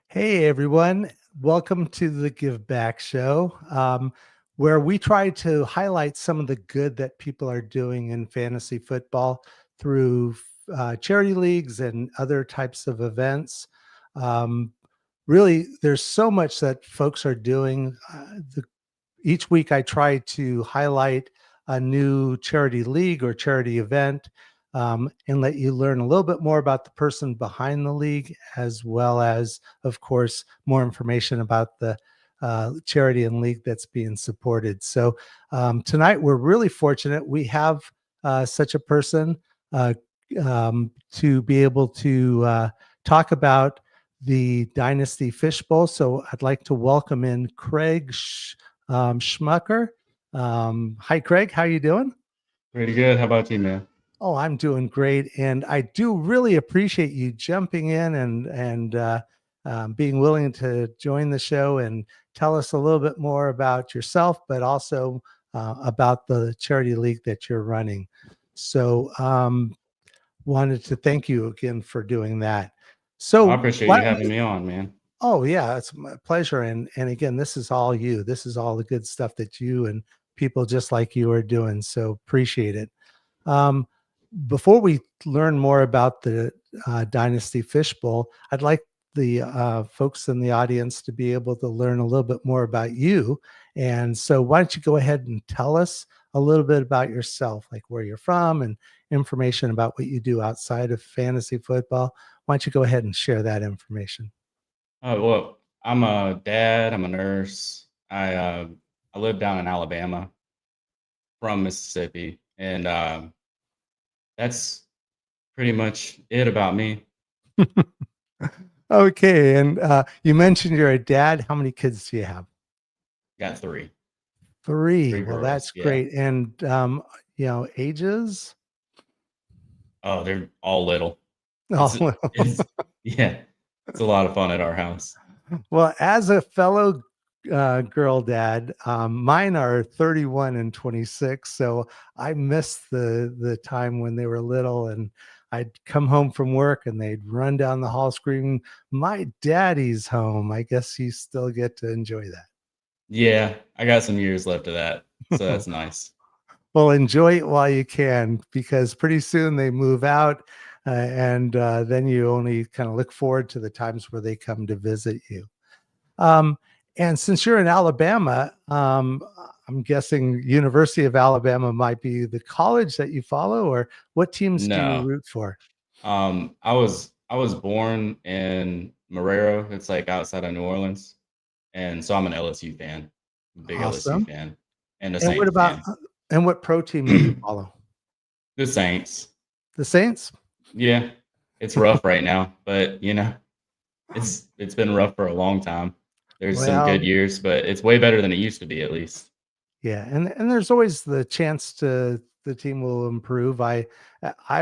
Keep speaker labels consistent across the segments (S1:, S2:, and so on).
S1: Hey everyone, welcome to the Give Back show, where we try to highlight some of the good that people are doing in fantasy football through charity leagues and other types of events. Um, Really, there's so much that folks are doing. Each week I try to highlight a new charity league or charity event, and let you learn a little bit more about the person behind the league, as well as, of course, more information about the charity and league that's being supported. So tonight we're really fortunate. We have such a person uh, to be able to talk about the Dynasty Fish Bowl. So I'd like to welcome in Craig Schmucker. Hi, Craig. How you doing?
S2: Pretty good. How about you, man?
S1: Oh, I'm doing great, and I do really appreciate you jumping in and being willing to join the show and tell us a little bit more about yourself, but also about the charity league that you're running. So, wanted to thank you again for doing that.
S2: I
S1: So,
S2: appreciate
S1: why
S2: you
S1: don't
S2: having
S1: you?
S2: me on, man.
S1: Oh yeah, it's my pleasure. And again, this is all you. This is all the good stuff that you and people just like you are doing. So appreciate it. Um, Before we learn more about the Dynasty Fish Bowl, I'd like the folks in the audience to be able to learn a little bit more about you. And so, why don't you go ahead and tell us a little bit about yourself, like where you're from and information about what you do outside of fantasy football? Why don't you go ahead and share that information?
S2: Oh, well, I'm a dad. I'm a nurse. I live down in Alabama from Mississippi, and that's pretty much it about me.
S1: Okay, and you mentioned you're a dad. How many kids do you have?
S2: Got three,
S1: Three.
S2: three
S1: Well,
S2: girls.
S1: that's
S2: Yeah.
S1: great. And ages?
S2: Oh, they're all little. It's
S1: Oh,
S2: it's yeah. It's a lot of fun at our house.
S1: well, as a fellow girl dad, mine are 31 and 26. So I miss the time when they were little, and I'd come home from work and they'd run down the hall screaming, "My daddy's home." I guess you still get to enjoy
S2: Yeah, I got some years left of that, so
S1: that.
S2: that's nice.
S1: Well, enjoy it while you can, because pretty soon they move out, and then you only kind of look forward to the times where they come to visit you. Um, and since you're in Alabama, I'm guessing University of Alabama might be the college that you follow, or what teams do you
S2: No,
S1: root for?
S2: I was born in Marrero. It's like outside of New Orleans, and so I'm an LSU fan, big LSU
S1: Awesome.
S2: fan, and a
S1: And what
S2: Saints
S1: about
S2: fan.
S1: and what pro team do you follow?
S2: The Saints,
S1: The Saints?
S2: yeah, it's rough right now, but it's been rough for a long time. There's some good
S1: Well,
S2: years, but it's way better than it used to be, at least.
S1: yeah, and there's always the chance to the team will improve. I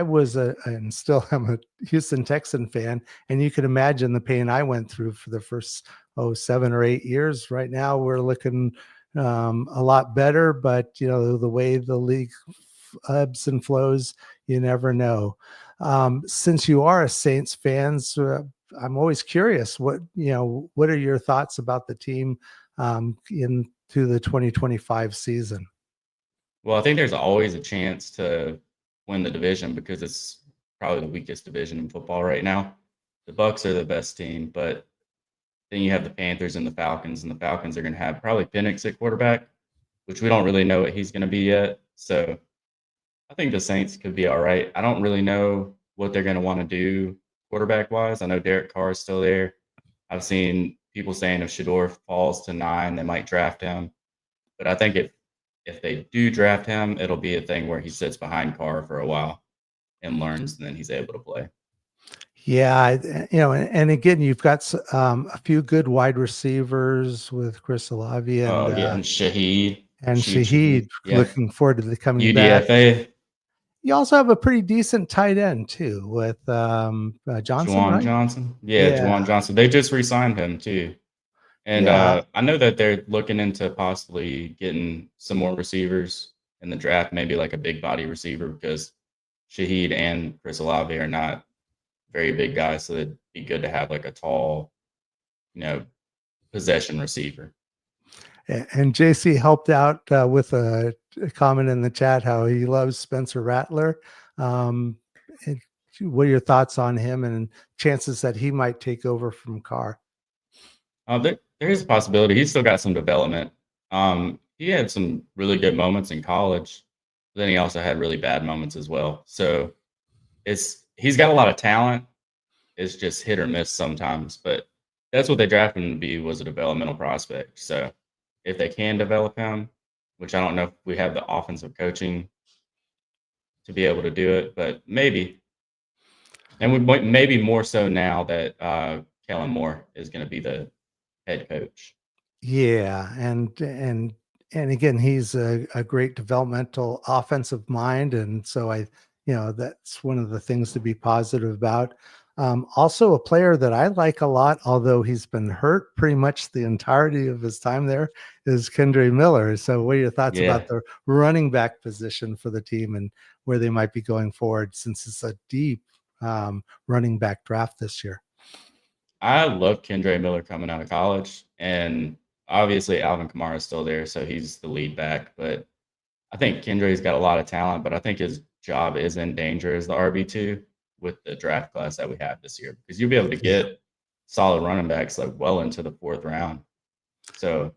S1: was a and still am a Houston Texan fan, and you can imagine the pain I went through for the first 7 or 8 years. Right now, we're looking a lot better, but the way the league ebbs and flows, you never know. Since you are a Saints fans, I'm always curious. What are your thoughts about the team into the 2025 season?
S2: Well, I think there's always a chance to win the division because it's probably the weakest division in football right now. The Bucks are the best team, but then you have the Panthers and the Falcons are going to have probably Penix at quarterback, which we don't really know what he's going to be yet. So I think the Saints could be all right. I don't really know what they're going to want to do quarterback wise. I know Derek Carr is still there. I've seen people saying if Shador falls to 9, they might draft him. But I think if they do draft him, it'll be a thing where he sits behind Carr for a while and learns, and then he's able to play.
S1: Yeah, and again, you've got a few good wide receivers with Chris Olave
S2: Oh
S1: and
S2: yeah, and Shaheed
S1: Shahid.
S2: Shaheed, yeah,
S1: Looking forward to the coming back.
S2: UDFA,
S1: You also have a pretty decent tight end too with Johnson,
S2: Juwan
S1: right?
S2: Johnson, yeah,
S1: Yeah,
S2: Juwan Johnson. They just re-signed him too. And
S1: yeah.
S2: I know that they're looking into possibly getting some more receivers in the draft, maybe like a big body receiver because Shaheed and Chris Olave are not very big guys. So it'd be good to have like a tall possession receiver.
S1: And JC helped out with a comment in the chat how he loves Spencer Rattler. Um, what are your thoughts on him and chances that he might take over from Carr?
S2: There is a possibility. He's still got some development. He had some really good moments in college. But then he also had really bad moments as well. So he's got a lot of talent. It's just hit or miss sometimes. But that's what they drafted him to be, was a developmental prospect. So if they can develop him, which I don't know if we have the offensive coaching to be able to do it, but maybe. And we might, maybe more so now that Kellen Moore is going to be the head coach.
S1: Yeah, and again, he's a great developmental offensive mind, and so that's one of the things to be positive about. Also, a player that I like a lot, although he's been hurt pretty much the entirety of his time there, is Kendre Miller. So, what are your thoughts
S2: Yeah.
S1: about the running back position for the team and where they might be going forward, since it's a deep running back draft this year?
S2: I love Kendre Miller coming out of college, and obviously Alvin Kamara is still there, so he's the lead back. But I think Kendre's got a lot of talent, but I think his job is in danger as the RB2 with the draft class that we have this year, because you'll be able to get solid running backs like well into the 4th round. So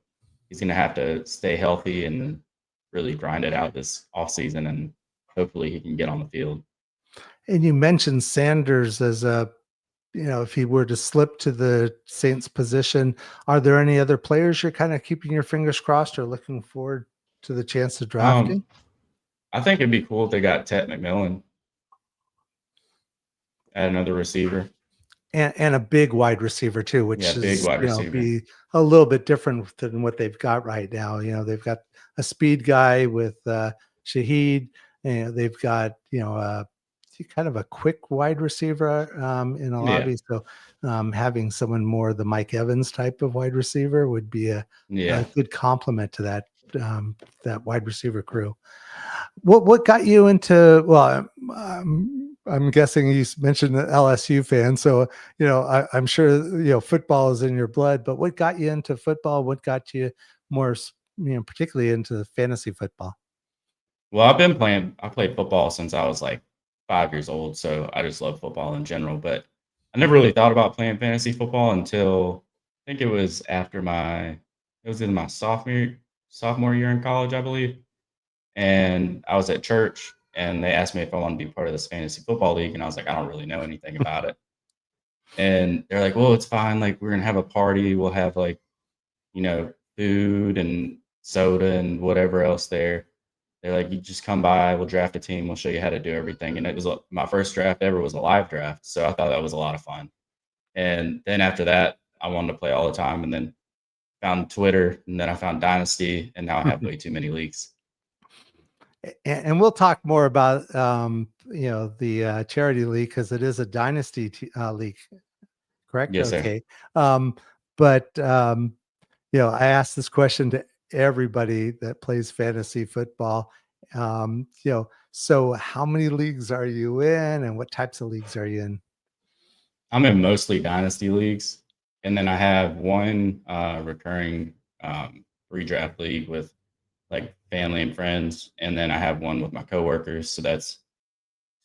S2: he's going to have to stay healthy and really grind it out this offseason, and hopefully he can get on the field.
S1: And you mentioned Sanders as if he were to slip to the Saints position. Are there any other players you're kind of keeping your fingers crossed or looking forward to the chance of drafting?
S2: I think it'd be cool if they got Ted McMillan at another receiver.
S1: And a big wide receiver too, which
S2: Yeah, big
S1: is
S2: wide receiver.
S1: Be a little bit different than what they've got right now. They've got a speed guy with Shaheed, and they've got kind of a quick wide receiver in a lobby. So having someone more the Mike Evans type of wide receiver would be a good complement to that wide receiver crew. What got you into? Well, I'm guessing you mentioned an LSU fan, so I'm sure football is in your blood. But what got you into football? What got you more, particularly into fantasy football?
S2: Well, I played football since I was like 5 years old, so I just love football in general. But I never really thought about playing fantasy football until I think it was in my sophomore year in college, I believe. And I was at church, and they asked me if I wanted to be part of this fantasy football league, and I was like, I don't really know anything about it. And they're like, well, it's fine. Like, we're gonna have a party. We'll have food and soda and whatever else there. They're like, you just come by, we'll draft a team, we'll show you how to do everything. And it was my first draft ever was a live draft. So I thought that was a lot of fun. And then after that, I wanted to play all the time, and then found Twitter, and then I found Dynasty, and now I have way too many leagues.
S1: And we'll talk more about the charity league, because it is a dynasty league, correct?
S2: Yes,
S1: okay.
S2: sir.
S1: But I asked this question to everybody that plays fantasy football. So how many leagues are you in, and what types of leagues are you in?
S2: I'm in mostly dynasty leagues, and then I have one recurring redraft league with like family and friends, and then I have one with my coworkers. So that's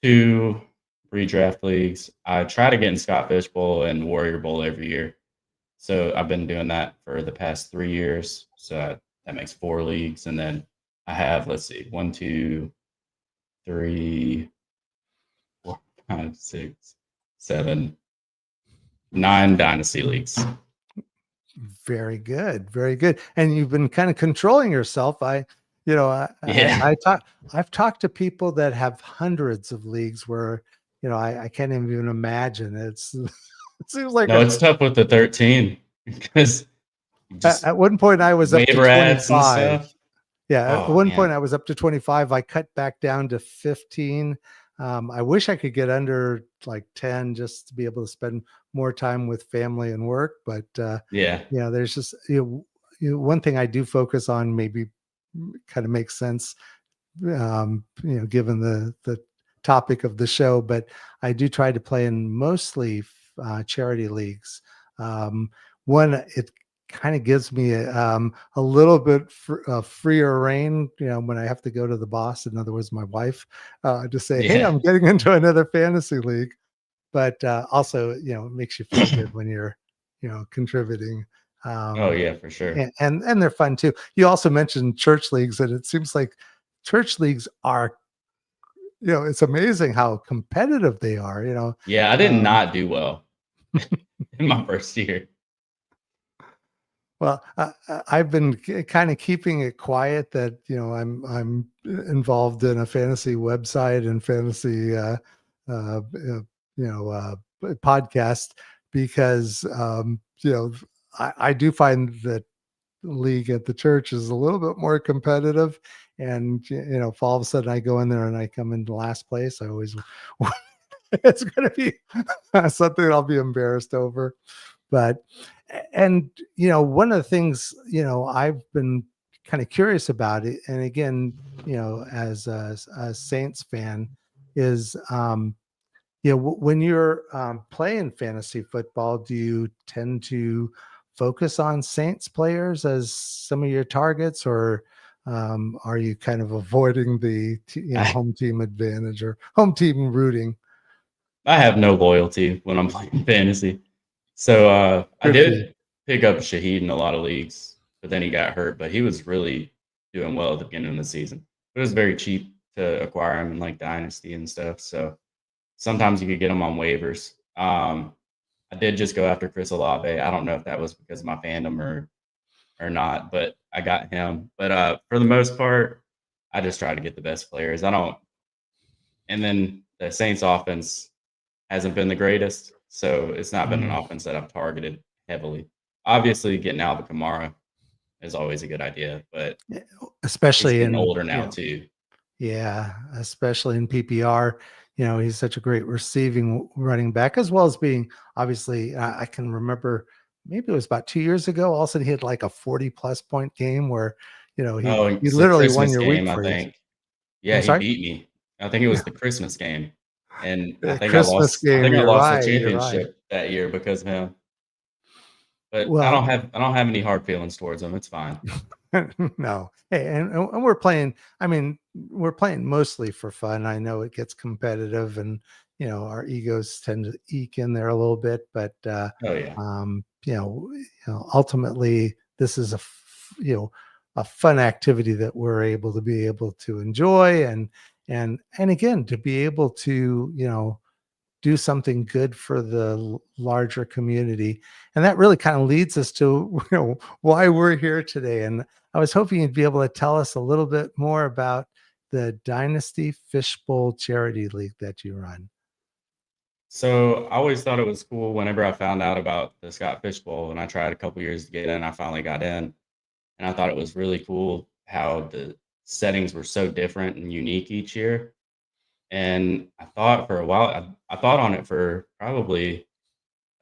S2: 2 redraft leagues. I try to get in Scott Fish Bowl and Warrior Bowl every year. So I've been doing that for the past 3 years. So that makes 4 leagues. And then I have, 1, 2, 3, 4, 5, 6, 7, 9 dynasty leagues.
S1: Very good. Very good. And you've been kind of controlling yourself. I've talked to people that have hundreds of leagues where, I can't even imagine. It seems like
S2: it's tough with the 13 because
S1: at one point I was up to
S2: waiver ads and
S1: 25.
S2: stuff.
S1: Yeah. At one point
S2: man.
S1: I was up to 25. I cut back down to 15. I wish I could get under like 10 just to be able to spend more time with family and work. But there's just one thing I do focus on, maybe kind of makes sense, given the topic of the show. But I do try to play in mostly charity leagues. one, it kind of gives me a little bit freer reign, when I have to go to the boss, in other words, my wife, to say, hey,
S2: Yeah.
S1: I'm getting into another fantasy league. But also, it makes you feel good when you're, contributing.
S2: Oh
S1: Um,
S2: yeah, for sure.
S1: and they're fun too. You also mentioned church leagues, and it seems like church leagues are, it's amazing how competitive they are.
S2: Yeah, I did
S1: Um,
S2: not do well in my first year.
S1: well, I've been kind of keeping it quiet that I'm involved in a fantasy website and fantasy podcast, because I do find that league at the church is a little bit more competitive, and if all of a sudden I go in there and I come into last place, I always it's going to be something I'll be embarrassed over. But and one of the things I've been kind of curious about it, and again, as a Saints fan, is when you're playing fantasy football, do you tend to focus on Saints players as some of your targets, or are you kind of avoiding the
S2: I,
S1: home team advantage or home team rooting?
S2: I have no loyalty when I'm playing fantasy. So I
S1: Good for you.
S2: did pick up Shaheed in a lot of leagues, but then he got hurt. But he was really doing well at the beginning of the season. It was very cheap to acquire him in like Dynasty and stuff. So sometimes you could get him on waivers. I did just go after Chris Olave. I don't know if that was because of my fandom or not, but I got him. But for the most part, I just try to get the best players. I don't. And then the Saints offense hasn't been the greatest, so it's not been an
S1: Mm.
S2: offense that I've targeted heavily. Obviously, getting Alvin Kamara is always a good idea, but he's
S1: Especially
S2: getting
S1: in
S2: older now too.
S1: yeah, especially in PPR. He's such a great receiving running back, as well as being, obviously, I can remember maybe it was about 2 years ago. All of a sudden, he had like a 40+ point game where, he
S2: Oh,
S1: he
S2: it's the
S1: literally won
S2: Christmas
S1: your week
S2: game, I
S1: for you.
S2: think. Yeah,
S1: I'm
S2: he
S1: sorry?
S2: beat me. I think it was the Christmas game, and I think I
S1: Christmas
S2: lost. I
S1: game.
S2: think I
S1: You're
S2: lost the
S1: right. You're right.
S2: championship that year because of him. But
S1: Well,
S2: I don't have any hard feelings towards him. It's fine.
S1: no. Hey, and we're playing. I mean, we're playing mostly for fun. I know it gets competitive, and our egos tend to eke in there a little bit. But
S2: Oh yeah.
S1: ultimately, this is a fun activity that we're able to enjoy, and again, to be able to do something good for the larger community. And that really kind of leads us to why we're here today. And I was hoping you'd be able to tell us a little bit more about the Dynasty Fish Bowl charity league that you run.
S2: So I always thought it was cool whenever I found out about the Scott Fish Bowl, and I tried a couple years to get in. I finally got in, and I thought it was really cool how the settings were so different and unique each year. And I thought for a while, I thought on it for probably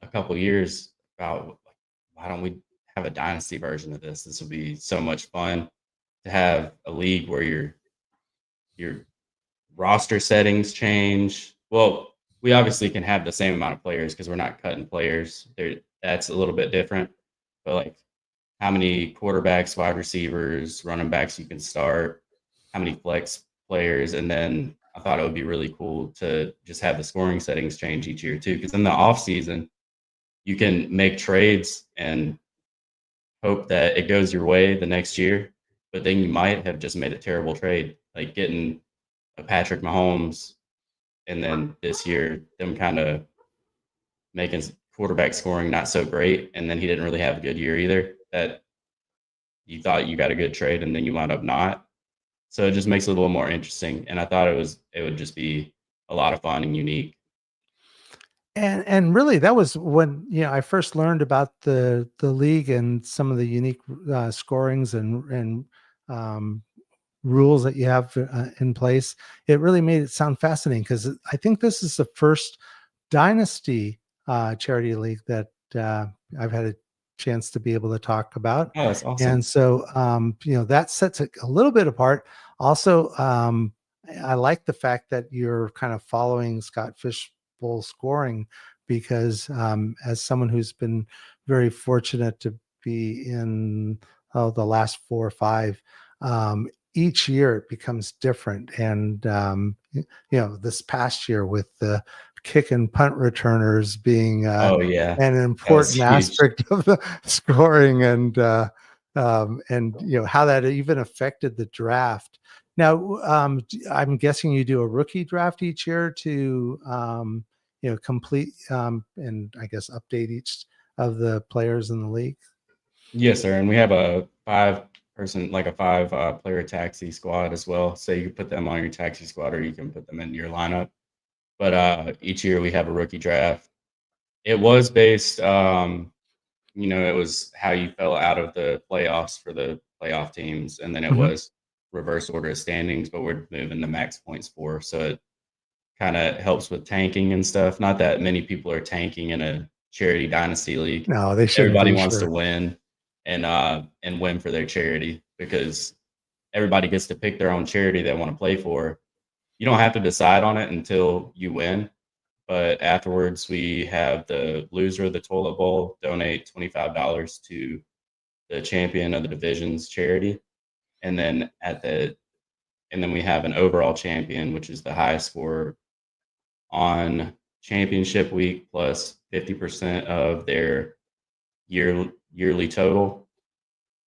S2: a couple years about like, why don't we have a dynasty version of this? This would be so much fun to have a league where your roster settings change. Well, we obviously can have the same amount of players because we're not cutting players. There, that's a little bit different. But like how many quarterbacks, wide receivers, running backs you can start, how many flex players, and then I thought it would be really cool to just have the scoring settings change each year too. Because in the off season, you can make trades and hope that it goes your way the next year, but then you might have just made a terrible trade, like getting a Patrick Mahomes, and then this year them kind of making quarterback scoring not so great, and then he didn't really have a good year either. That you thought you got a good trade, and then you wound up not. So it just makes it a little more interesting. And I thought it would just be a lot of fun and unique.
S1: And really, that was when I first learned about the league and some of the unique scorings and um, rules that you have in place. It really made it sound fascinating, because I think this is the first dynasty charity league that I've had a chance to be able to talk about.
S2: Oh, that's
S1: And
S2: awesome.
S1: so, that sets it a little bit apart. Also, I like the fact that you're kind of following Scott Fish Bowl scoring, because as someone who's been very fortunate to be in the last 4 or 5. Each year it becomes different, and this past year with the kick and punt returners being
S2: Oh yeah,
S1: an
S2: that was
S1: important
S2: huge.
S1: aspect of the scoring, and how that even affected the draft. Now, I'm guessing you do a rookie draft each year to complete and I guess update each of the players in the league.
S2: Yes, sir. And we have a five player taxi squad as well. So you can put them on your taxi squad or you can put them in your lineup. But each year we have a rookie draft. It was based, it was how you fell out of the playoffs for the playoff teams. And then it
S1: Mhm.
S2: was reverse order of standings, but we're moving to max points for. So it kind of helps with tanking and stuff. Not that many people are tanking in a charity dynasty league.
S1: No, they shouldn't
S2: Everybody
S1: be,
S2: wants to
S1: sure.
S2: win and win for their charity because everybody gets to pick their own charity they want to play for. You don't have to decide on it until you win, but afterwards we have the loser of the toilet bowl donate $25 to the champion of the division's charity, and then we have an overall champion, which is the highest score on championship week plus 50% of their yearly total.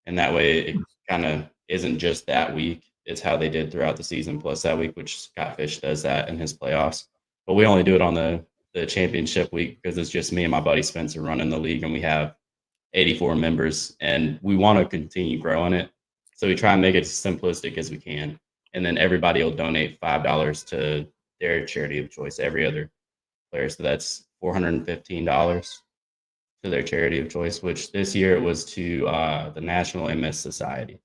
S2: And that way it kind of isn't just that week. It's how they did throughout the season plus that week, which Scott Fish does that in his playoffs. But we only do it on the championship week because it's just me and my buddy Spencer running the league, and we have 84 members, and we want to continue growing it. So we try and make it as simplistic as we can. And then everybody will donate $5 to their charity of choice, every other player. So that's $415 to their charity of choice, which this year it was to the National MS Society.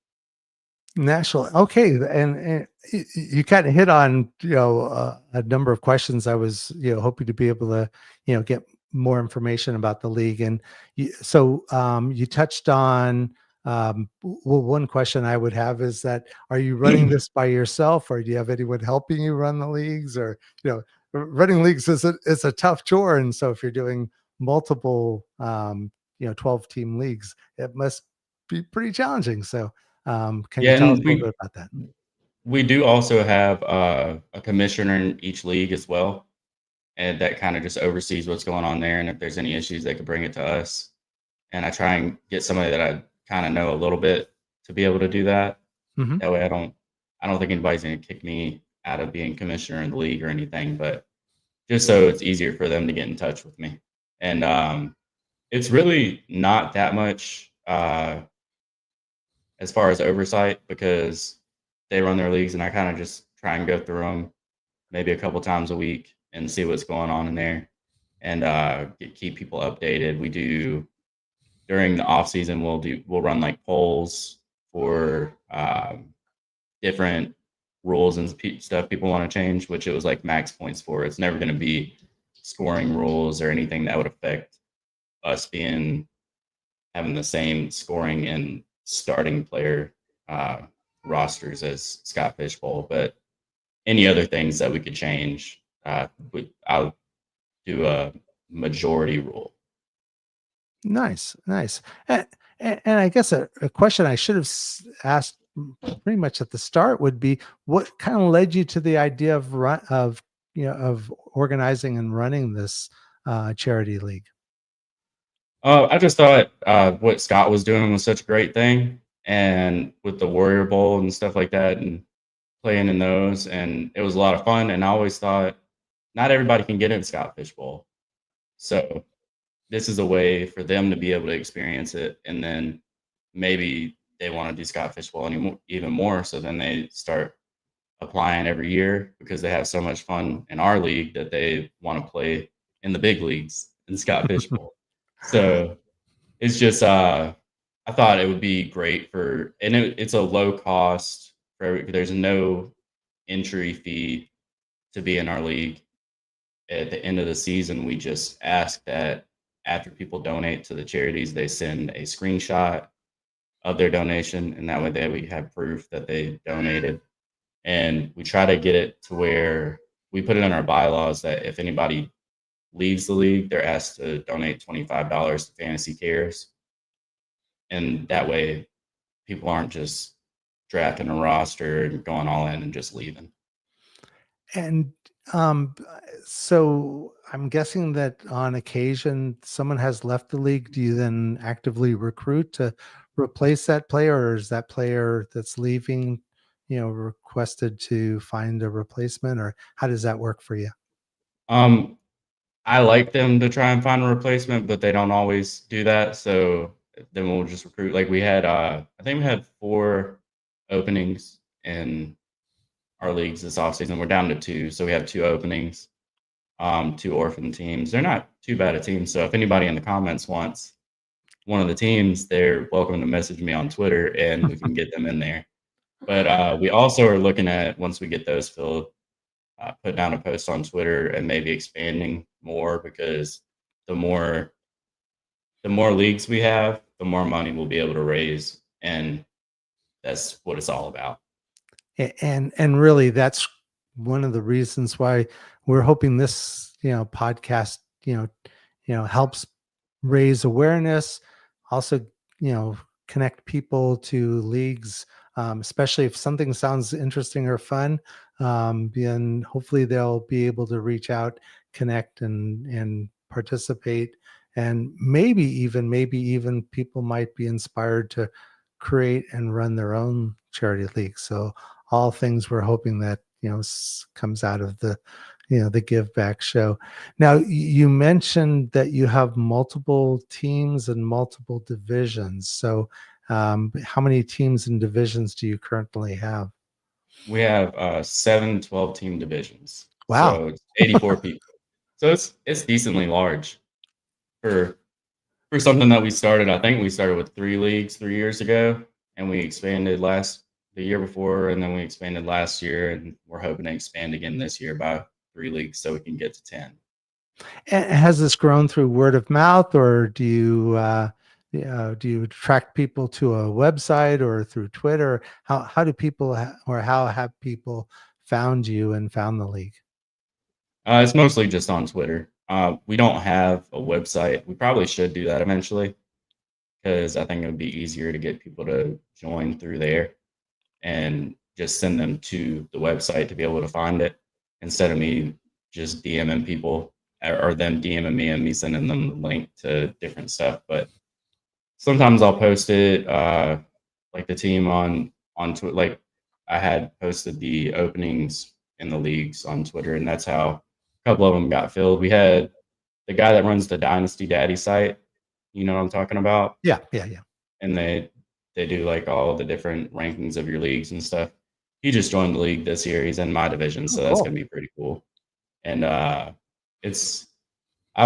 S1: National. Okay, and you kind of hit on a number of questions I was hoping to be able to get more information about the league. And you touched on well, one question I would have is that, are you running this by yourself, or do you have anyone helping you run the leagues? Or running leagues is a tough chore, and so if you're doing multiple 12-team leagues, it must be pretty challenging. So can you
S2: Yeah,
S1: tell us
S2: and
S1: a little bit about that?
S2: we do also have a commissioner in each league as well, and that kind of just oversees what's going on there. And if there's any issues, they could bring it to us. And I try and get somebody that I kind of know a little bit to be able to do that.
S1: Hmm.
S2: That way, I don't think anybody's going to kick me out of being commissioner in the league or anything, but just so it's easier for them to get in touch with me. And it's really not that much as far as oversight because they run their leagues, and I kind of just try and go through them maybe a couple times a week and see what's going on in there, and keep people updated. We do during the off season. We'll run like polls for different rules and stuff people want to change, which it was like max points for. It's never going to be scoring rules or anything that would affect us being having the same scoring and starting player uh, rosters as Scott Fish Bowl, but any other things that we could change, I'll do a majority rule.
S1: Nice, nice. And I guess a question I should have asked pretty much at the start would be, what kind of led you to the idea of of organizing and running this charity league?
S2: I just thought what Scott was doing was such a great thing, and with the Warrior Bowl and stuff like that, and playing in those, and it was a lot of fun. And I always thought not everybody can get in Scott Fish Bowl, so this is a way for them to be able to experience it, and then maybe they want to do Scott Fish Bowl even more. So then they start applying every year because they have so much fun in our league that they want to play in the big leagues in Scott Fish Bowl. So it's just I thought it would be great and it's a low cost there's no entry fee to be in our league. At the end of the season, we just ask that after people donate to the charities, they send a screenshot of their donation, and that way we have proof that they donated. And we try to get it to where we put it in our bylaws that if anybody leaves the league, they're asked to donate $25 to Fantasy Cares. And that way people aren't just drafting a roster and going all in and just leaving.
S1: And so I'm guessing that on occasion someone has left the league. Do you then actively recruit to replace that player, or is that player that's leaving, requested to find a replacement, or how does that work for you?
S2: I like them to try and find a replacement, but they don't always do that. So then we'll just recruit. Like we had, I think we had 4 openings in our leagues this offseason. We're down to 2, so we have 2 openings, 2 orphan teams. They're not too bad a team. So if anybody in the comments wants one of the teams, they're welcome to message me on Twitter, and we can get them in there. But we also are looking at, once we get those filled, put down a post on Twitter and maybe expanding more, because the more leagues we have, the more money we'll be able to raise, and that's what it's all about.
S1: And really, that's one of the reasons why we're hoping this podcast helps raise awareness, also connect people to leagues, especially if something sounds interesting or fun. Then hopefully they'll be able to reach out, connect, and participate, and maybe even people might be inspired to create and run their own charity league. So all things we're hoping that comes out of the the Give Back show. Now, you mentioned that you have multiple teams and multiple divisions. So how many teams and divisions do you currently have?
S2: We have 7 12-team divisions.
S1: Wow.
S2: So it's 84 people. So it's decently large for something that we started. I think we started with 3 leagues 3 years ago, and we expanded the year before, and then we expanded last year, and we're hoping to expand again this year by 3 leagues so we can get to 10.
S1: And has this grown through word of mouth, or do you attract people to a website or through Twitter? How do people or how have people found you and found the league?
S2: It's mostly just on Twitter. We don't have a website. We probably should do that eventually, because I think it would be easier to get people to join through there and just send them to the website to be able to find it, instead of me just DMing people, or them DMing me and me sending them the link to different stuff. But sometimes I'll post it, like the team on Twitter. Like I had posted the openings in the leagues on Twitter, and that's how a couple of them got filled. We had the guy that runs the Dynasty Daddy site. You know what I'm talking about?
S1: Yeah.
S2: And they do like all the different rankings of your leagues and stuff. He just joined the league this year. He's in my division, so that's
S1: Cool.
S2: gonna be pretty cool. And I've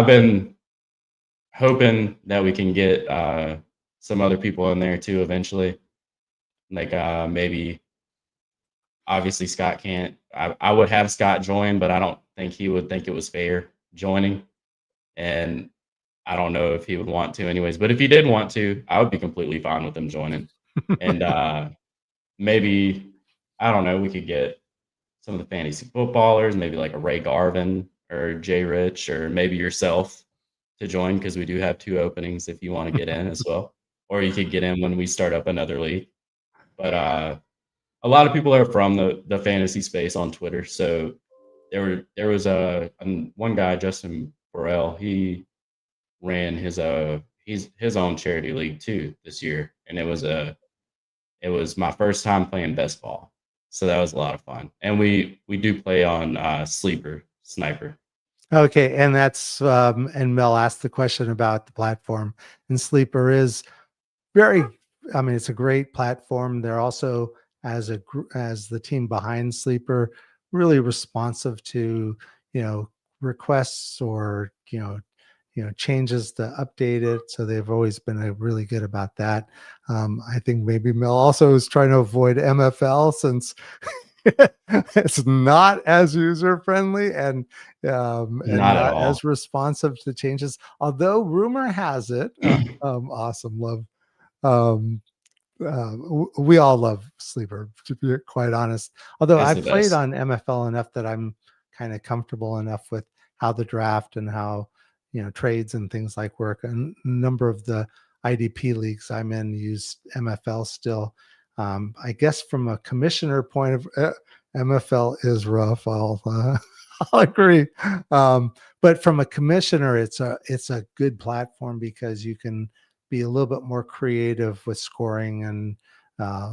S2: been hoping that we can get some other people in there too eventually. Like maybe, obviously Scott can't. I would have Scott join, but I don't think he would think it was fair joining, and I don't know if he would want to anyways. But if he did want to, I would be completely fine with him joining. And maybe, I don't know, we could get some of the fantasy footballers, maybe like a Ray Garvin or Jay Rich, or maybe yourself to join, because we do have 2 openings if you want to get in as well. Or you could get in when we start up another league. But a lot of people are from the fantasy space on Twitter. So there was one guy, Justin Burrell. He ran his own charity league too this year, and it was my first time playing best ball, so that was a lot of fun. And we do play on Sniper.
S1: Okay, and that's and Mel asked the question about the platform, and Sleeper is very, I mean, it's a great platform. They're also, as the team behind Sleeper, really responsive to requests or changes to update it. So they've always been really good about that. I think maybe Mel also is trying to avoid MFL, since it's not as user friendly and
S2: Not at
S1: not
S2: all.
S1: as responsive to changes. Although rumor has it, awesome, love. Um, we all love Sleeper, to be quite honest. Although
S2: It's
S1: I've
S2: the
S1: played
S2: best.
S1: on MFL enough that I'm kind of comfortable enough with how the draft and how, trades and things like work. And a number of the IDP leagues I'm in use MFL still. I guess from a commissioner point of MFL is rough. I'll agree. But from a commissioner, it's a good platform because you can be a little bit more creative with scoring and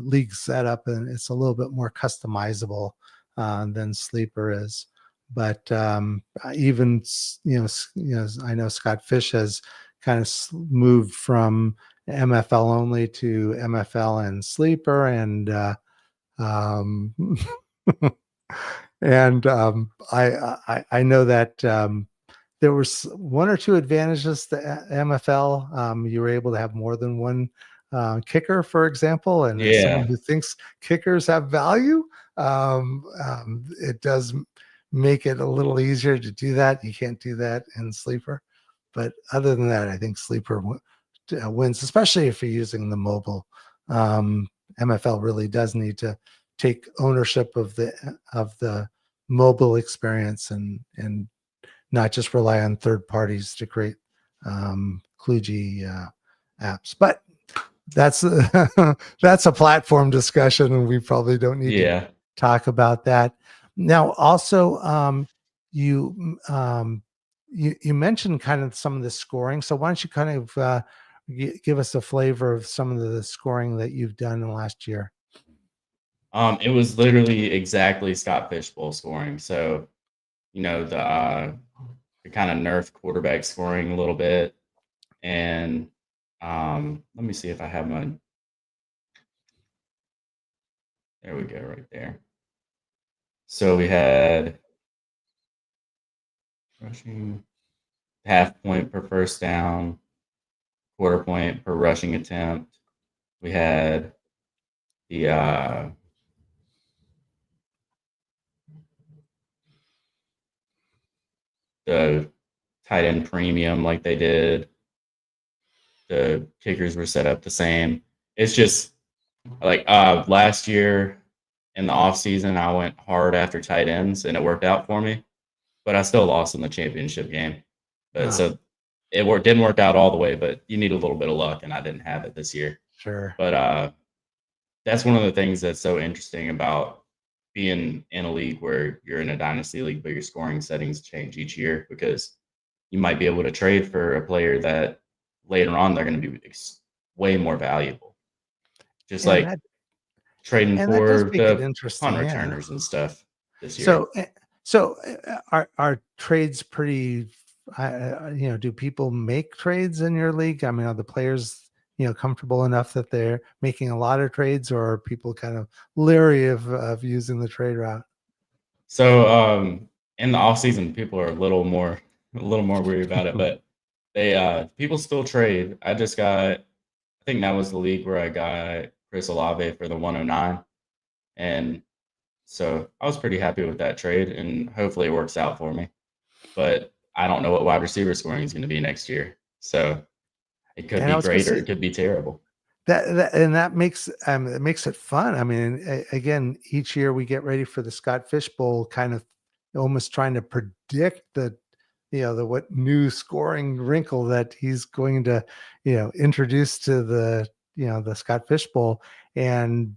S1: league setup, and it's a little bit more customizable than Sleeper is. But even I know Scott Fish has kind of moved from MFL only to MFL and Sleeper, and um, and I know that there was one or two advantages to MFL. You were able to have more than one kicker, for example, and as someone
S2: Yeah.
S1: who thinks kickers have value, it does make it a little easier to do that. You can't do that in Sleeper, but other than that, I think Sleeper wins, especially if you're using the mobile. MFL really does need to take ownership of the mobile experience and not just rely on third parties to create kludgy apps. But that's that's a platform discussion, and we probably don't need to
S2: Yeah.
S1: talk about that. Now, also, you mentioned kind of some of the scoring. So why don't you kind of give us a flavor of some of the scoring that you've done in the last year?
S2: It was literally exactly Scott Fish Bowl scoring. So, the kind of nerf quarterback scoring a little bit. And let me see if I have my, there we go, right there. So we had rushing half point per first down, quarter point per rushing attempt. We had the the tight end premium like they did. The kickers were set up the same. It's just like last year in the off season, I went hard after tight ends and it worked out for me, but I still lost in the championship game. But so didn't work out all the way, but you need a little bit of luck, and I didn't have it this year.
S1: Sure.
S2: But that's one of the things that's so interesting about being in a league where you're in a dynasty league, but your scoring settings change each year because you might be able to trade for a player that later on they're going to be way more valuable. Just
S1: And
S2: like
S1: that
S2: trading
S1: and that does
S2: for
S1: make it
S2: the
S1: interesting.
S2: punt
S1: Yeah.
S2: returners and stuff this year.
S1: So are trades pretty? Do people make trades in your league? I mean, are the players comfortable enough that they're making a lot of trades, or are people kind of leery of using the trade route?
S2: So in the off season, people are a little more worried about it, but they people still trade. I think that was the league where I got Chris Olave for the 109, and so I was pretty happy with that trade, and hopefully it works out for me. But I don't know what wide receiver scoring is going to be next year, so it could
S1: And I
S2: be
S1: was going to
S2: great or
S1: say
S2: it could be terrible.
S1: that makes it makes it fun. I mean, again, each year we get ready for the Scott Fish Bowl, kind of almost trying to predict the what new scoring wrinkle that he's going to introduce to the Scott Fish Bowl. And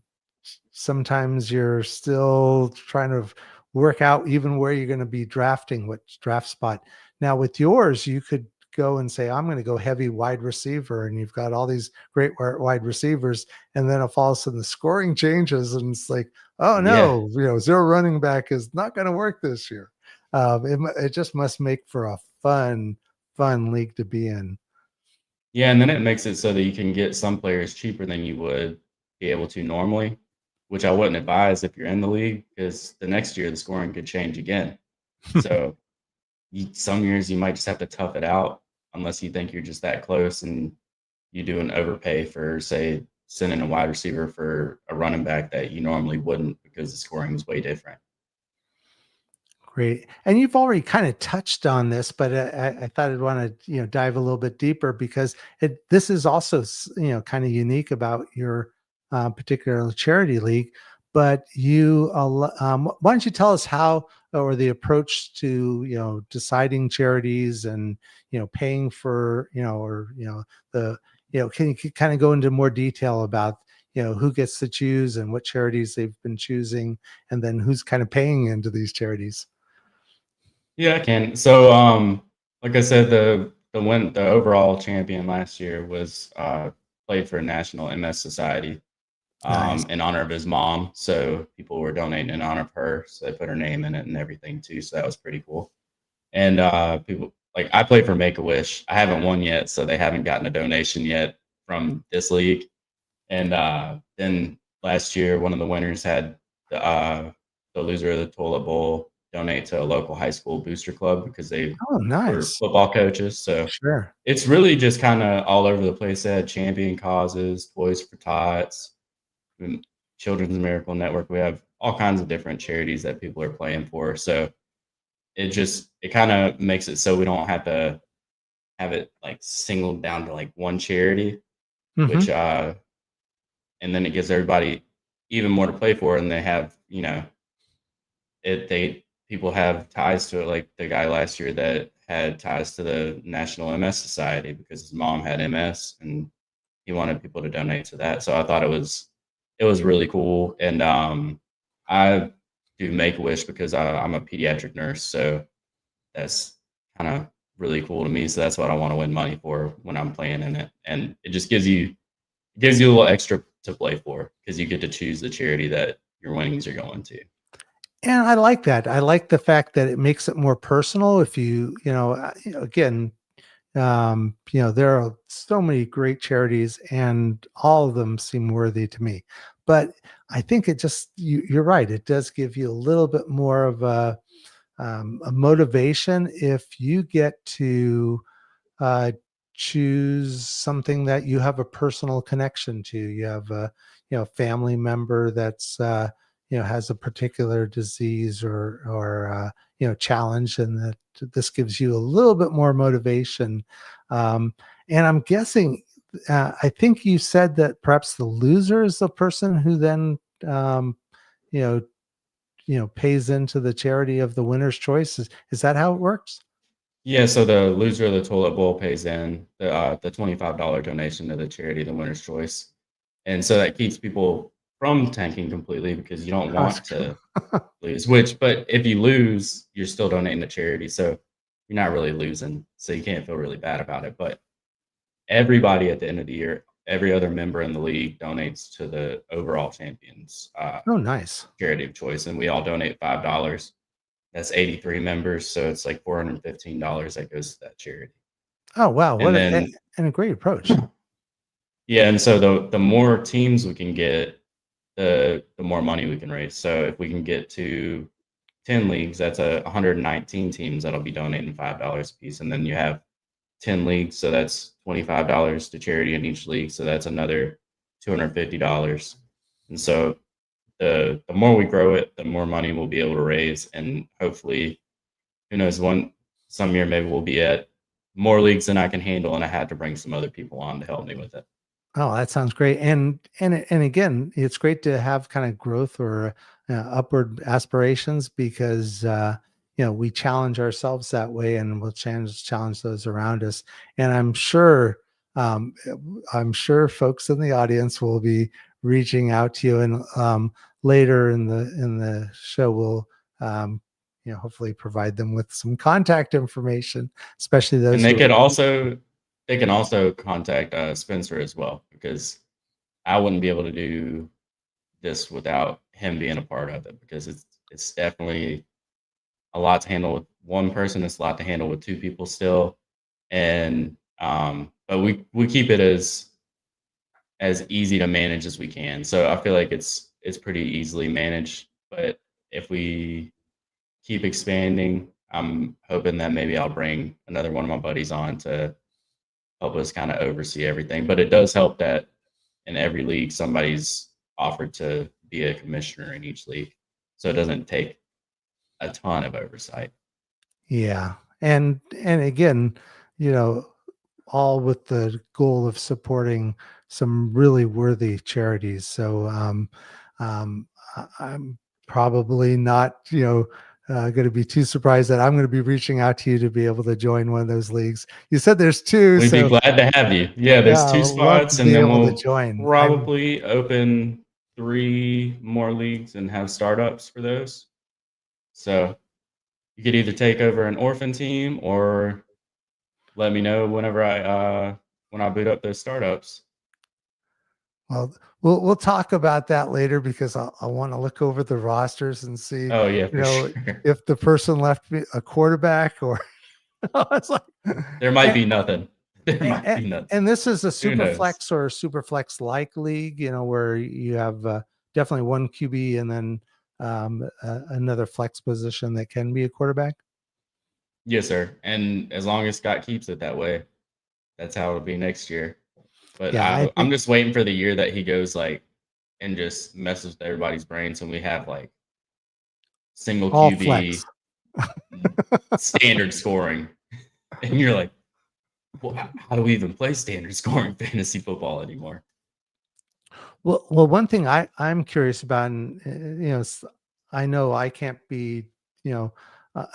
S1: sometimes you're still trying to work out even where you're going to be drafting, what draft spot. Now with yours, you could go and say, I'm going to go heavy wide receiver, and you've got all these great wide receivers, and then if all of a sudden the scoring changes and it's like, oh
S2: Yeah,
S1: no, zero running back is not going to work this year. It just must make for a fun league to be in.
S2: yeah, and then it makes it so that you can get some players cheaper than you would be able to normally, which I wouldn't advise if you're in the league because the next year the scoring could change again. So some years you might just have to tough it out unless you think you're just that close and you do an overpay for, say, sending a wide receiver for a running back that you normally wouldn't because the scoring is way different.
S1: Great. And you've already kind of touched on this, but I thought I'd want to, dive a little bit deeper because this is also, kind of unique about your particular charity league. But why don't you tell us how or the approach to, deciding charities and, paying for, or, the, can you kind of go into more detail about, who gets to choose and what charities they've been choosing, and then who's kind of paying into these charities?
S2: Yeah, I can. So, like I said, the overall champion last year was played for National MS Society
S1: Nice.
S2: in honor of his mom. So people were donating in honor of her. So they put her name in it and everything too. So that was pretty cool. And people like I play for Make a Wish. I haven't won yet, so they haven't gotten a donation yet from this league. And then last year, one of the winners had the loser of the toilet bowl donate to a local high school booster club because they
S1: Oh,
S2: were
S1: nice.
S2: football coaches. So
S1: Sure.
S2: it's really just kind of all over the place. They had champion causes, Toys for Tots, and Children's Miracle Network. We have all kinds of different charities that people are playing for. So it kind of makes it so we don't have to have it like singled down to like one charity,
S1: Hmm.
S2: which and then it gives everybody even more to play for, and they have they people have ties to it, like the guy last year that had ties to the National MS Society because his mom had MS and he wanted people to donate to that. So I thought it was really cool. And I do Make a Wish because I'm a pediatric nurse, so that's kind of really cool to me. So that's what I want to win money for when I'm playing in it, and it just gives you a little extra to play for because you get to choose the charity that your winnings are going to.
S1: And I like that. I like the fact that it makes it more personal. If again, there are so many great charities and all of them seem worthy to me. But I think it just, you're right. It does give you a little bit more of a motivation if you get to uh, choose something that you have a personal connection to. You have a family member that's has a particular disease or challenge, and that this gives you a little bit more motivation. Um, and I'm guessing, I think you said that perhaps the loser is the person who then you know pays into the charity of the winner's choice. Is that how it works?
S2: Yeah, so the loser of the toilet bowl pays in the $25 donation to the charity, the winner's choice, and so that keeps people from tanking completely because you don't
S1: That's
S2: want
S1: true.
S2: to lose. But if you lose, you're still donating to charity, so you're not really losing. So you can't feel really bad about it. But everybody at the end of the year, every other member in the league donates to the overall champions
S1: Oh, nice.
S2: charity of choice, and we all donate $5. That's 83 members, so it's like $415 that goes to that charity.
S1: Oh, wow.
S2: And
S1: What
S2: then
S1: and a great approach.
S2: yeah, and so the more teams we can get, the more money we can raise. So if we can get to 10 leagues, that's 119 teams that'll be donating $5 a piece, and then you have 10 leagues, so that's $25 to charity in each league, so that's another $250. And so the more we grow it, the more money we'll be able to raise, and hopefully, who knows, some year maybe we'll be at more leagues than I can handle, and I had to bring some other people on to help me with it.
S1: Oh, that sounds great. And again, it's great to have kind of growth or upward aspirations because we challenge ourselves that way, and we'll challenge those around us. And um, I'm sure folks in the audience will be reaching out to you, and later in the show, we'll hopefully provide them with some contact information, especially
S2: And
S1: those
S2: they
S1: who.
S2: could also they can also contact Spencer as well because I wouldn't be able to do this without him being a part of it because it's definitely a lot to handle with one person. It's a lot to handle with two people still, and but we keep it as easy to manage as we can. So I feel like it's pretty easily managed. But if we keep expanding, I'm hoping that maybe I'll bring another one of my buddies on to help us kind of oversee everything. But it does help that in every league somebody's offered to be a commissioner in each league, so it doesn't take a ton of oversight.
S1: Yeah. And again, you know, all with the goal of supporting some really worthy charities. So um I'm probably not, going to be too surprised that I'm going to be reaching out to you to be able to join one of those leagues. You said there's two,
S2: We'd be
S1: so
S2: glad to have you. Yeah,
S1: yeah,
S2: there's two
S1: I'd love to
S2: spots, and
S1: be
S2: then
S1: able to
S2: we'll
S1: join.
S2: probably open 3 more leagues and have startups for those. So you could either take over an orphan team or let me know whenever when I boot up those startups.
S1: Well, we'll talk about that later because I want to look over the rosters and see,
S2: Oh yeah, for sure.
S1: if the person left me a quarterback or it's like,
S2: There might
S1: and,
S2: be nothing. There might
S1: and,
S2: be nothing.
S1: and this is a
S2: Who
S1: super
S2: knows?
S1: flex or super flex like league, where you have definitely one QB and then another flex position that can be a quarterback.
S2: Yes, sir. And as long as Scott keeps it that way, that's how it'll be next year. But
S1: Yeah, I
S2: I'm
S1: think
S2: just waiting for the year that he goes like and just messes with everybody's brains, and we have like single
S1: all flex.
S2: QB standard scoring, and you're like, well, how do we even play standard scoring fantasy football anymore?
S1: Well, one thing I'm curious about, and I know I can't be,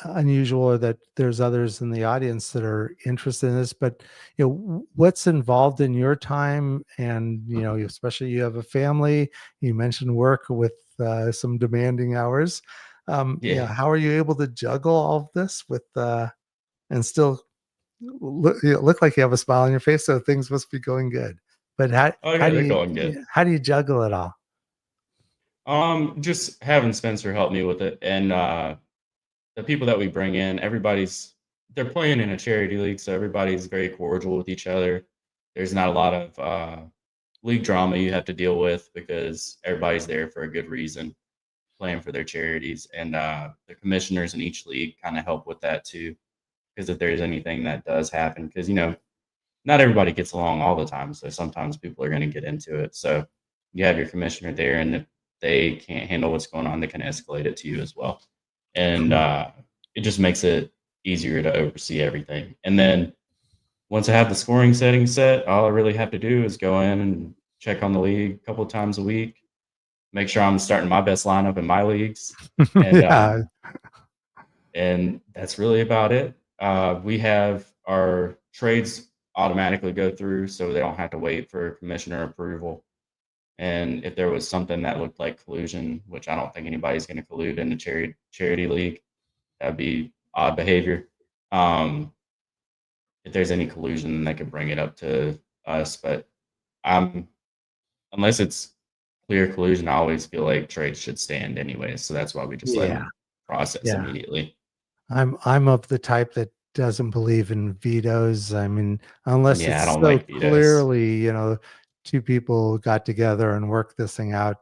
S1: unusual, or that there's others in the audience that are interested in this, but what's involved in your time, and especially you have a family. You mentioned work with some demanding hours.
S2: Yeah.
S1: How are you able to juggle all of this with and still look like you have a smile on your face? So things must be going good. But
S2: Oh yeah, they're going good.
S1: how do you juggle it all?
S2: Just having Spencer help me with it, and the people that we bring in, they're playing in a charity league, so everybody's very cordial with each other. There's not a lot of league drama you have to deal with because everybody's there for a good reason, playing for their charities, and the commissioners in each league kind of help with that too. Because if there's anything that does happen, because not everybody gets along all the time, so sometimes people are going to get into it. So you have your commissioner there, and if they can't handle what's going on, they can escalate it to you as well, and
S1: Cool.
S2: it just makes it easier to oversee everything. And then once I have the scoring settings set, all I really have to do is go in and check on the league a couple of times a week, make sure I'm starting my best lineup in my leagues, and
S1: Yeah.
S2: and that's really about it. We have our trades automatically go through, so they don't have to wait for commissioner approval. And if there was something that looked like collusion, which I don't think anybody's going to collude in a charity league, that'd be odd behavior. Um, if there's any collusion, then they could bring it up to us. But um, unless it's clear collusion, I always feel like trades should stand anyway. So that's why we just let
S1: Yeah.
S2: them process
S1: Yeah.
S2: immediately.
S1: I'm of the type that doesn't believe in vetoes. I mean, unless
S2: Yeah, I
S1: it's
S2: don't
S1: so
S2: like vetoes.
S1: clearly, two people got together and worked this thing out,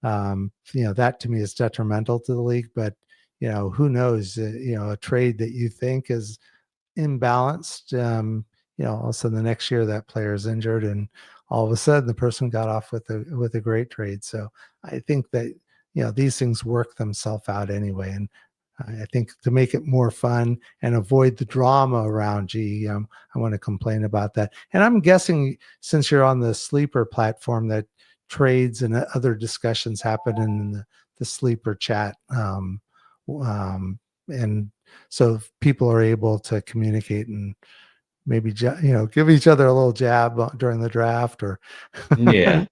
S1: that to me is detrimental to the league. But, who knows, a trade that you think is imbalanced, all of a sudden the next year that player is injured, and all of a sudden the person got off with a great trade. So I think that, these things work themselves out anyway. And I think to make it more fun and avoid the drama around, I want to complain about that. And I'm guessing, since you're on the Sleeper platform, that trades and other discussions happen in the Sleeper chat. And so people are able to communicate and maybe, give each other a little jab during the draft, or
S2: Yeah.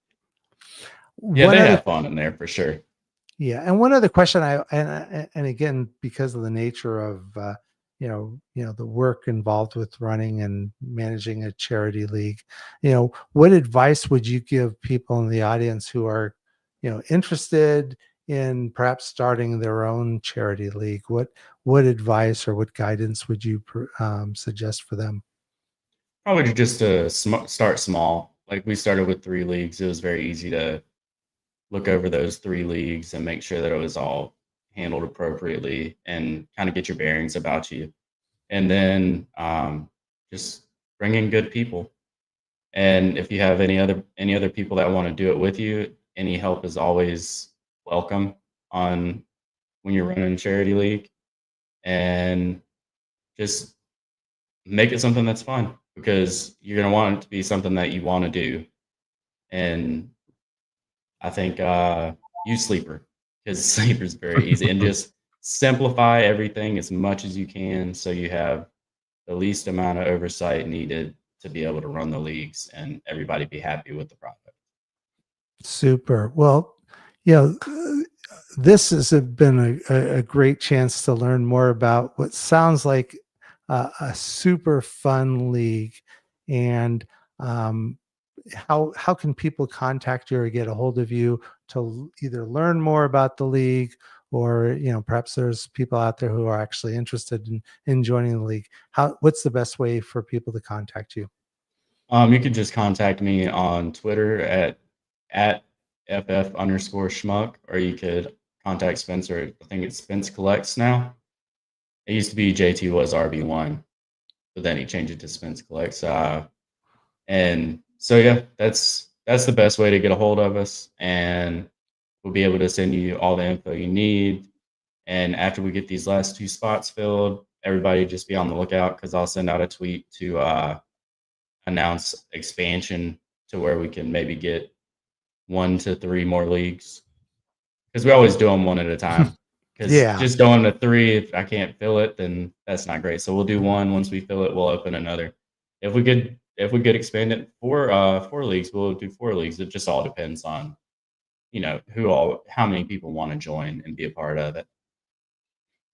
S2: Yeah,
S1: one
S2: they
S1: other.
S2: have fun in there for sure.
S1: Yeah, and one other question, and again, because of the nature of the work involved with running and managing a charity league, what advice would you give people in the audience who are interested in perhaps starting their own charity league? What advice or what guidance would you suggest for them?
S2: Probably just to start small. Like we started with 3 leagues. It was very easy to look over those 3 leagues and make sure that it was all handled appropriately and kind of get your bearings about you. And then just bring in good people. And if you have any other people that want to do it with you, any help is always welcome on when you're running a charity league. And just make it something that's fun because you're going to want it to be something that you want to do. And I think use Sleeper because Sleeper is very easy, and just simplify everything as much as you can so you have the least amount of oversight needed to be able to run the leagues and everybody be happy with the product.
S1: Super. Well, this has been a great chance to learn more about what sounds like a super fun league. And how can people contact you or get a hold of you to either learn more about the league, or perhaps there's people out there who are actually interested in joining the league? What's the best way for people to contact you?
S2: You can just contact me on Twitter at ff_schmuck, or you could contact Spencer. I think it's Spence Collects now. It used to be JT was RB1, but then he changed it to Spence Collects. And so yeah, that's the best way to get a hold of us, and we'll be able to send you all the info you need. And after we get these last 2 spots filled, everybody just be on the lookout, because I'll send out a tweet to announce expansion to where we can maybe get 1 to 3 more leagues, because we always do them one at a time. Because
S1: Yeah.
S2: just going to 3, if I can't fill it, then that's not great. So we'll do 1. Once we fill it, we'll open another. If we could expand it 4 leagues, we'll do 4 leagues. It just all depends on how many people want to join and be a part of it.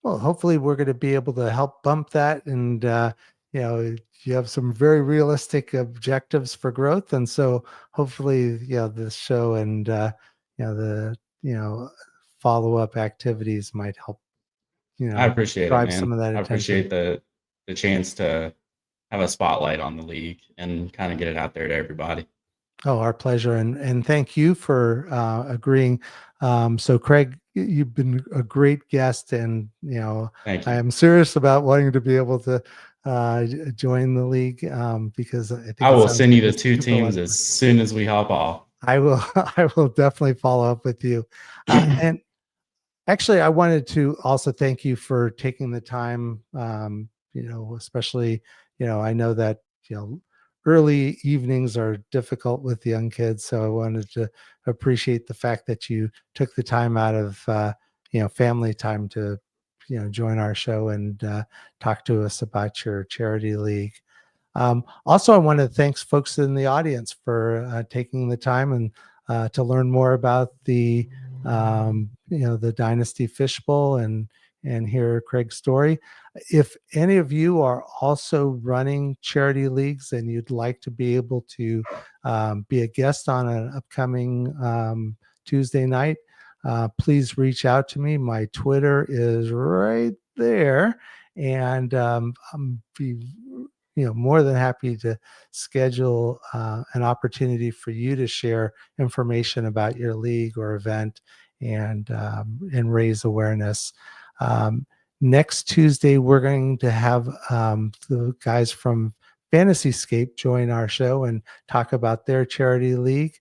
S1: Well, hopefully we're going to be able to help bump that. And, you have some very realistic objectives for growth. And so hopefully, this show and, the, follow-up activities might help,
S2: I appreciate it,
S1: drive some
S2: man.
S1: of that
S2: I
S1: attention.
S2: appreciate the chance to have a spotlight on the league and kind of get it out there to everybody.
S1: Oh, our pleasure. And thank you for agreeing. So Craig, you've been a great guest, and,
S2: Thank
S1: I
S2: you.
S1: am serious about wanting to be able to join the league, because I
S2: I
S1: think it
S2: will
S1: sounds
S2: send
S1: like
S2: you the
S1: it's
S2: 2
S1: super
S2: teams
S1: fun.
S2: as soon as we hop off.
S1: I will, I will definitely follow up with you. And actually, I wanted to also thank you for taking the time, especially, I know that, early evenings are difficult with young kids. So I wanted to appreciate the fact that you took the time out of, family time to, join our show and talk to us about your charity league. Also, I want to thank folks in the audience for taking the time and to learn more about the the Dynasty Fish Bowl and hear Craig's story. If any of you are also running charity leagues and you'd like to be able to be a guest on an upcoming Tuesday night, please reach out to me. My Twitter is right there, and I'm be more than happy to schedule an opportunity for you to share information about your league or event and raise awareness. Next Tuesday, we're going to have the guys from Fantasyscape join our show and talk about their charity league.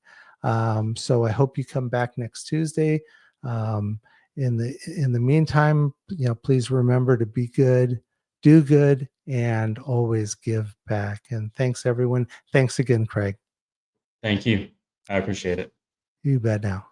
S1: So I hope you come back next Tuesday. In the meantime, please remember to be good, do good, and always give back. And thanks, everyone. Thanks again, Craig.
S2: Thank you. I appreciate it.
S1: You bet now.